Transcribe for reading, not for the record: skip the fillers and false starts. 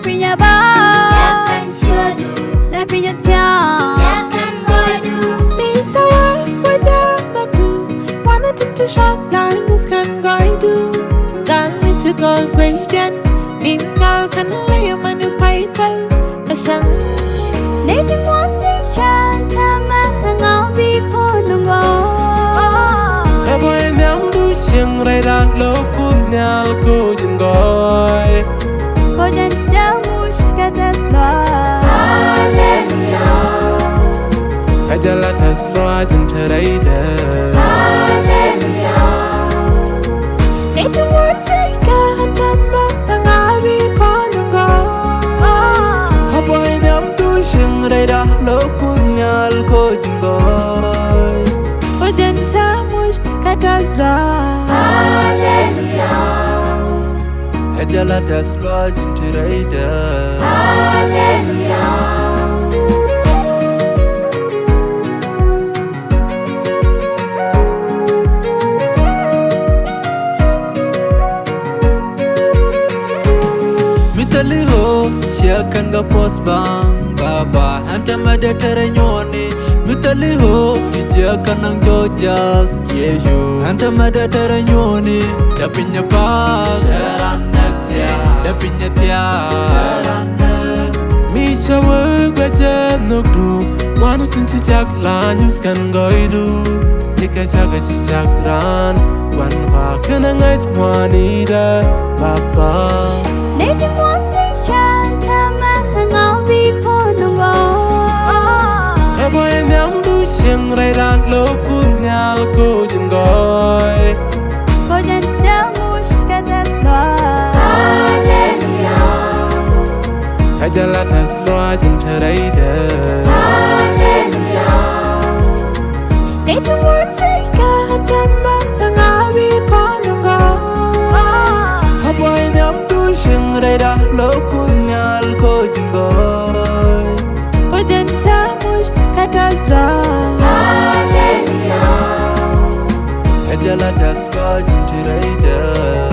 pinyɛ baak, yakan ciötdu, pinyɛ thiaŋ, yakan goydu. Bisa wajah nhökdu, wana tentu shot linus kan guidu. Gaakni to go diɛn, nyal kan laya manu paipal kasang. Lady wants to can't hang out before the go. Goy nyam du sing rɛydɛ loku nyal ku jin goy. Kojan jamush katas lo. Hallelujah, Ajala tas lo jin rɛydɛ. hallelujah. Lady wants to can't hang out before the go. Goy nyam du sing rɛydɛ loku nyal ku jin goy. Kojan jamush katas lo. Hallelujah, Ajala tas lo jin rɛydɛ. hallelujah. Mitali ho siakan ga pos bang baba hanta madatere ŋuani. Mitali ho siakan ang jojas Yesu hanta madatere ŋuani. Da pinyɛ baak da pinyɛ thiaŋ. Misha wicmuɔn nhökdu wanu tinti jak lanyus kan goydu. Nikɛ caak jak raan guan kɛnɛ ŋuani da baba. Lady wants to can't hang out before the go. Goy nyam du sing rɛydɛ loku nyal ku jin goy. Kojan jamush katas lo. Hallelujah, Ajala tas lo jin rɛydɛ. hallelujah. Lady wants to can't hang out before the go. Goy nyam du sing rɛydɛ loku nyal ku jin goy. Kojan jamush katas lo. Hallelujah, Ajala tas lo jin rɛydɛ.